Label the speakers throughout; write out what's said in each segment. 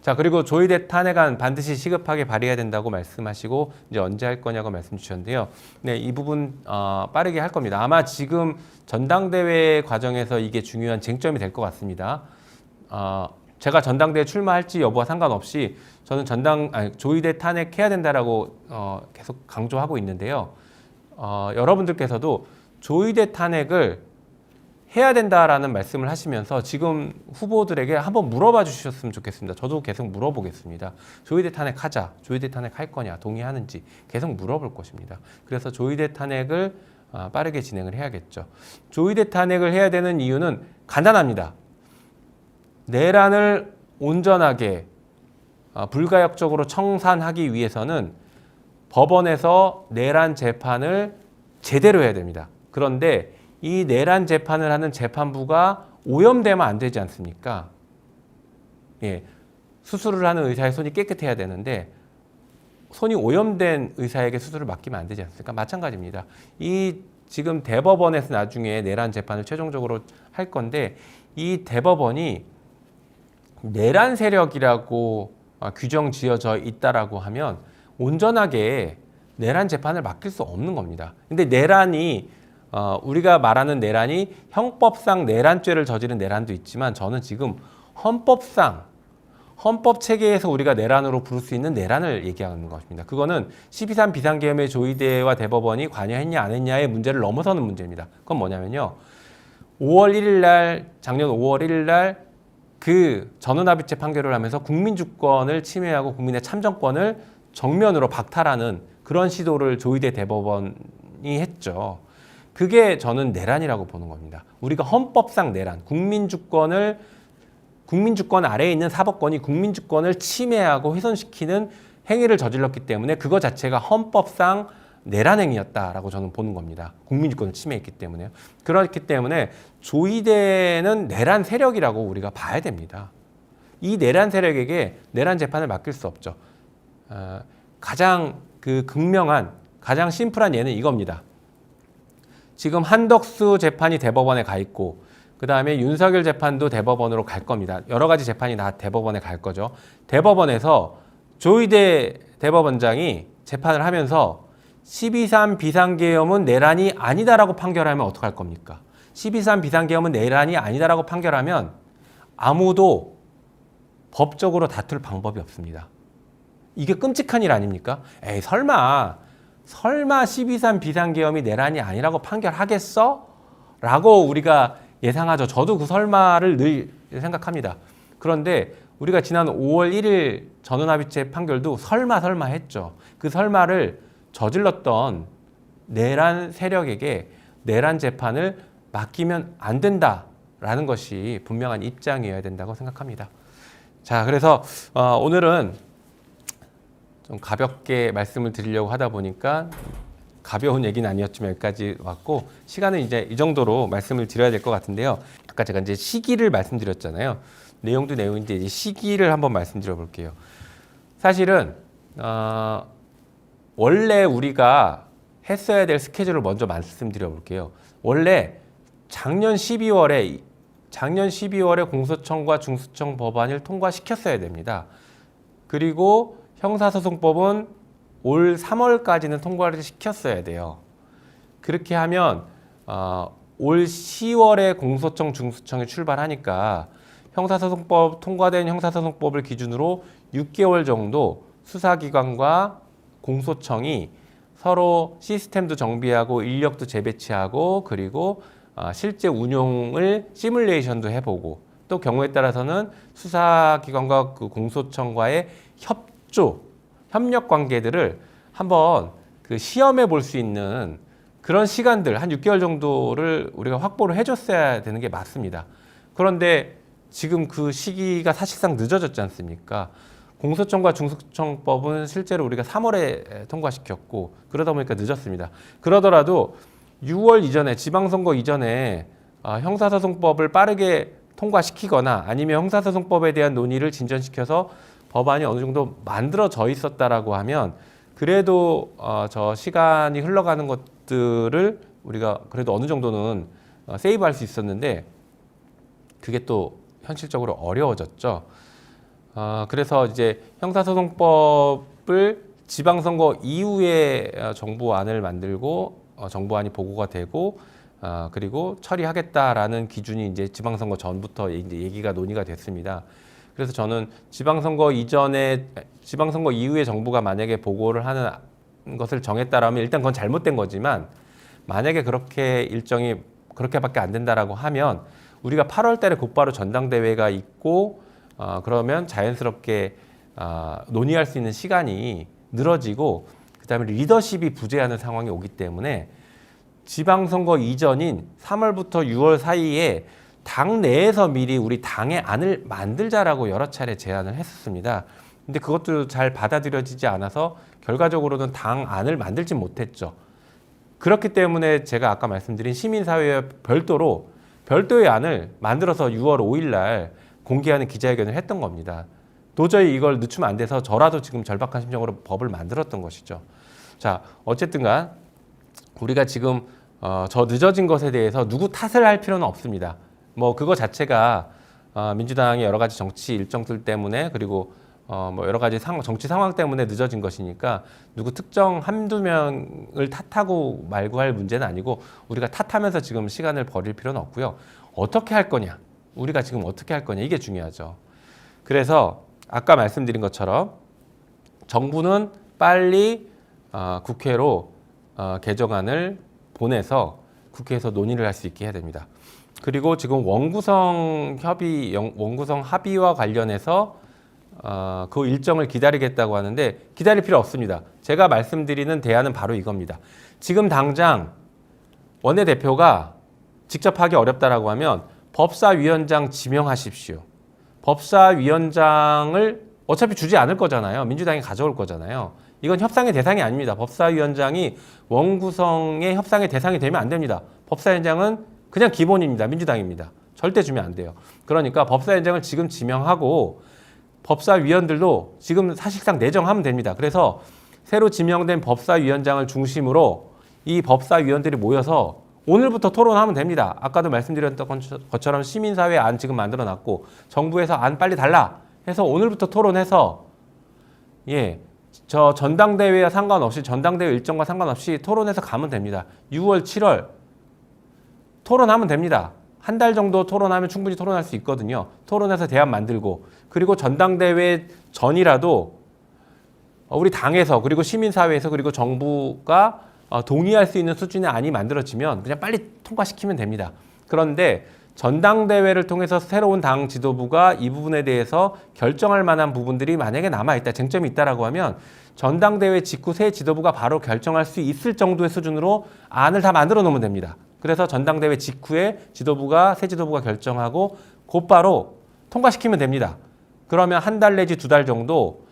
Speaker 1: 자, 그리고 조의대 탄핵안 반드시 시급하게 발의해야 된다고 말씀하시고 이제 언제 할 거냐고 말씀 주셨는데요. 네, 이 부분 빠르게 할 겁니다. 아마 지금 전당대회 과정에서 이게 중요한 쟁점이 될 것 같습니다. 제가 전당대회 출마할지 여부와 상관없이 저는 조의대 탄핵해야 된다라고 계속 강조하고 있는데요. 여러분들께서도 조의대 탄핵을 해야 된다라는 말씀을 하시면서 지금 후보들에게 한번 물어봐 주셨으면 좋겠습니다. 저도 계속 물어보겠습니다. 조의대 탄핵하자. 조의대 탄핵할 거냐, 동의하는지 계속 물어볼 것입니다. 그래서 조의대 탄핵을 빠르게 진행을 해야겠죠. 조의대 탄핵을 해야 되는 이유는 간단합니다. 내란을 온전하게 불가역적으로 청산하기 위해서는 법원에서 내란 재판을 제대로 해야 됩니다. 그런데 이 내란 재판을 하는 재판부가 오염되면 안 되지 않습니까? 예, 수술을 하는 의사의 손이 깨끗해야 되는데 손이 오염된 의사에게 수술을 맡기면 안 되지 않습니까? 마찬가지입니다. 이 지금 대법원에서 나중에 내란 재판을 최종적으로 할 건데 이 대법원이 내란 세력이라고 규정 지어져 있다라고 하면 온전하게 내란 재판을 맡길 수 없는 겁니다. 근데 내란이 우리가 말하는 내란이 형법상 내란죄를 저지른 내란도 있지만 저는 지금 헌법 체계에서 우리가 내란으로 부를 수 있는 내란을 얘기하는 것입니다. 그거는 12.3 비상계엄의 조의대와 대법원이 관여했냐 안 했냐의 문제를 넘어서는 문제입니다. 그건 뭐냐면요. 작년 5월 1일 날 그 전원합의체 판결을 하면서 국민 주권을 침해하고 국민의 참정권을 정면으로 박탈하는 그런 시도를 조의대 대법원이 했죠. 그게 저는 내란이라고 보는 겁니다. 우리가 헌법상 내란, 국민주권 아래에 있는 사법권이 국민주권을 침해하고 훼손시키는 행위를 저질렀기 때문에 그거 자체가 헌법상 내란 행위였다라고 저는 보는 겁니다. 국민주권을 침해했기 때문에요. 그렇기 때문에 조의대는 내란 세력이라고 우리가 봐야 됩니다. 이 내란 세력에게 내란 재판을 맡길 수 없죠. 가장 극명한, 가장 심플한 예는 이겁니다. 지금 한덕수 재판이 대법원에 가 있고 그 다음에 윤석열 재판도 대법원으로 갈 겁니다. 여러 가지 재판이 다 대법원에 갈 거죠. 대법원에서 조의대 대법원장이 재판을 하면서 12.3 비상계엄은 내란이 아니다라고 판결하면 어떡할 겁니까? 12.3 비상계엄은 내란이 아니다라고 판결하면 아무도 법적으로 다툴 방법이 없습니다. 이게 끔찍한 일 아닙니까? 에이 설마 12.3 비상계엄이 내란이 아니라고 판결하겠어? 라고 우리가 예상하죠. 저도 그 설마를 늘 생각합니다. 그런데 우리가 지난 5월 1일 전원합의체 판결도 설마 했죠. 그 설마를 저질렀던 내란 세력에게 내란 재판을 맡기면 안 된다라는 것이 분명한 입장이어야 된다고 생각합니다. 자, 그래서 오늘은 좀 가볍게 말씀을 드리려고 하다 보니까 가벼운 얘기는 아니었지만 여기까지 왔고 시간은 이제 이 정도로 말씀을 드려야 될 것 같은데요. 아까 제가 이제 시기를 말씀드렸잖아요. 내용도 내용인데 이제 시기를 한번 말씀드려 볼게요. 사실은 원래 우리가 했어야 될 스케줄을 먼저 말씀드려 볼게요. 원래 작년 12월에 공소청과 중수청 법안을 통과시켰어야 됩니다. 그리고 형사소송법은 올 3월까지는 통과를 시켰어야 돼요. 그렇게 하면 올 10월에 공소청, 중수청이 출발하니까 형사소송법 통과된 형사소송법을 기준으로 6개월 정도 수사기관과 공소청이 서로 시스템도 정비하고 인력도 재배치하고 그리고 실제 운용을 시뮬레이션도 해보고 또 경우에 따라서는 수사기관과 그 공소청과의 협력 관계들을 한번 시험해 볼 수 있는 그런 시간들 한 6개월 정도를 우리가 확보를 해줬어야 되는 게 맞습니다. 그런데 지금 그 시기가 사실상 늦어졌지 않습니까? 공소청과 중수청법은 실제로 우리가 3월에 통과시켰고 그러다 보니까 늦었습니다. 그러더라도 6월 이전에 지방선거 이전에 형사소송법을 빠르게 통과시키거나 아니면 형사소송법에 대한 논의를 진전시켜서 법안이 어느 정도 만들어져 있었다라고 하면 그래도 저 시간이 흘러가는 것들을 우리가 그래도 어느 정도는 세이브할 수 있었는데 그게 또 현실적으로 어려워졌죠. 그래서 이제 형사소송법을 지방선거 이후에 정부안을 만들고 정부안이 보고가 되고 그리고 처리하겠다라는 기준이 이제 지방선거 전부터 이제 얘기가 논의가 됐습니다. 그래서 저는 지방선거 이후에 정부가 만약에 보고를 하는 것을 정했다라면 일단 그건 잘못된 거지만 만약에 그렇게 일정이 그렇게밖에 안 된다라고 하면 우리가 8월 달에 곧바로 전당대회가 있고 그러면 자연스럽게 논의할 수 있는 시간이 늘어지고 그다음에 리더십이 부재하는 상황이 오기 때문에 지방선거 이전인 3월부터 6월 사이에 당 내에서 미리 우리 당의 안을 만들자라고 여러 차례 제안을 했었습니다. 근데 그것도 잘 받아들여지지 않아서 결과적으로는 당 안을 만들지 못했죠. 그렇기 때문에 제가 아까 말씀드린 시민사회와 별도의 안을 만들어서 6월 5일 날 공개하는 기자회견을 했던 겁니다. 도저히 이걸 늦추면 안 돼서 저라도 지금 절박한 심정으로 법을 만들었던 것이죠. 자, 어쨌든 간 우리가 지금 저 늦어진 것에 대해서 누구 탓을 할 필요는 없습니다. 뭐 그거 자체가 민주당의 여러 가지 정치 일정들 때문에 그리고 뭐 여러 가지 정치 상황 때문에 늦어진 것이니까 누구 특정 한두 명을 탓하고 말고 할 문제는 아니고 우리가 탓하면서 지금 시간을 버릴 필요는 없고요. 어떻게 할 거냐? 우리가 지금 어떻게 할 거냐? 이게 중요하죠. 그래서 아까 말씀드린 것처럼 정부는 빨리 국회로 개정안을 보내서 국회에서 논의를 할 수 있게 해야 됩니다. 그리고 지금 원구성 합의와 관련해서 그 일정을 기다리겠다고 하는데 기다릴 필요 없습니다. 제가 말씀드리는 대안은 바로 이겁니다. 지금 당장 원내대표가 직접 하기 어렵다라고 하면 법사위원장 지명하십시오. 법사위원장을 어차피 주지 않을 거잖아요. 민주당이 가져올 거잖아요. 이건 협상의 대상이 아닙니다. 법사위원장이 원구성의 협상의 대상이 되면 안 됩니다. 법사위원장은 그냥 기본입니다. 민주당입니다. 절대 주면 안 돼요. 그러니까 법사위원장을 지금 지명하고 법사위원들도 지금 사실상 내정하면 됩니다. 그래서 새로 지명된 법사위원장을 중심으로 이 법사위원들이 모여서 오늘부터 토론하면 됩니다. 아까도 말씀드렸던 것처럼 시민사회 안 지금 만들어놨고 정부에서 안 빨리 달라 해서 오늘부터 토론해서 저 전당대회와 상관없이 전당대회 일정과 상관없이 토론해서 가면 됩니다. 6월, 7월 토론하면 됩니다. 한 달 정도 토론하면 충분히 토론할 수 있거든요. 토론해서 대안 만들고 그리고 전당대회 전이라도 우리 당에서 그리고 시민사회에서 그리고 정부가 동의할 수 있는 수준의 안이 만들어지면 그냥 빨리 통과시키면 됩니다. 그런데 전당대회를 통해서 새로운 당 지도부가 이 부분에 대해서 결정할 만한 부분들이 만약에 남아있다, 쟁점이 있다라고 하면 전당대회 직후 새 지도부가 바로 결정할 수 있을 정도의 수준으로 안을 다 만들어 놓으면 됩니다. 그래서 전당대회 직후에 새 지도부가 결정하고 곧바로 통과시키면 됩니다. 그러면 한 달 내지 2달 정도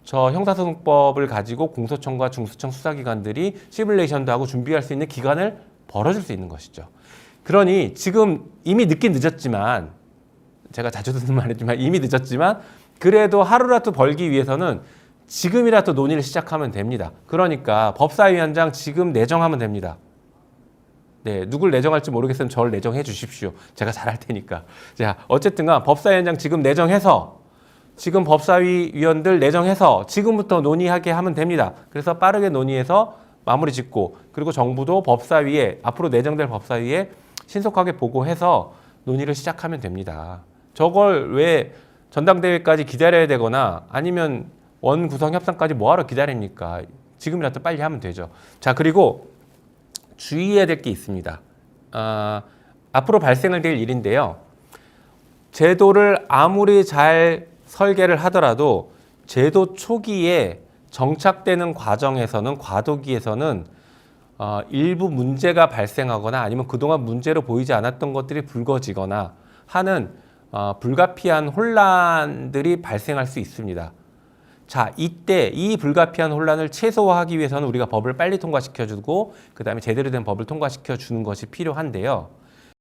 Speaker 1: 저 형사소송법을 가지고 공소청과 중수청 수사기관들이 시뮬레이션도 하고 준비할 수 있는 기간을 벌어줄 수 있는 것이죠. 그러니 지금 이미 늦긴 늦었지만 제가 자주 듣는 말이지만 이미 늦었지만 그래도 하루라도 벌기 위해서는 지금이라도 논의를 시작하면 됩니다. 그러니까 법사위원장 지금 내정하면 됩니다. 네, 누굴 내정할지 모르겠으면 저를 내정해 주십시오. 제가 잘할 테니까. 자, 어쨌든간 법사위원장 지금 내정해서 지금 법사위 위원들 내정해서 지금부터 논의하게 하면 됩니다. 그래서 빠르게 논의해서 마무리 짓고 그리고 정부도 법사위에 앞으로 내정될 법사위에 신속하게 보고해서 논의를 시작하면 됩니다. 저걸 왜 전당대회까지 기다려야 되거나 아니면 원구성 협상까지 뭐하러 기다립니까? 지금이라도 빨리 하면 되죠. 자, 그리고 주의해야 될 게 있습니다. 앞으로 발생할 될 일인데요. 제도를 아무리 잘 설계를 하더라도 제도 초기에 정착되는 과정에서는 과도기에서는 일부 문제가 발생하거나 아니면 그동안 문제로 보이지 않았던 것들이 불거지거나 하는 불가피한 혼란들이 발생할 수 있습니다. 자, 이때 이 불가피한 혼란을 최소화하기 위해서는 우리가 법을 빨리 통과시켜주고 그 다음에 제대로 된 법을 통과시켜주는 것이 필요한데요.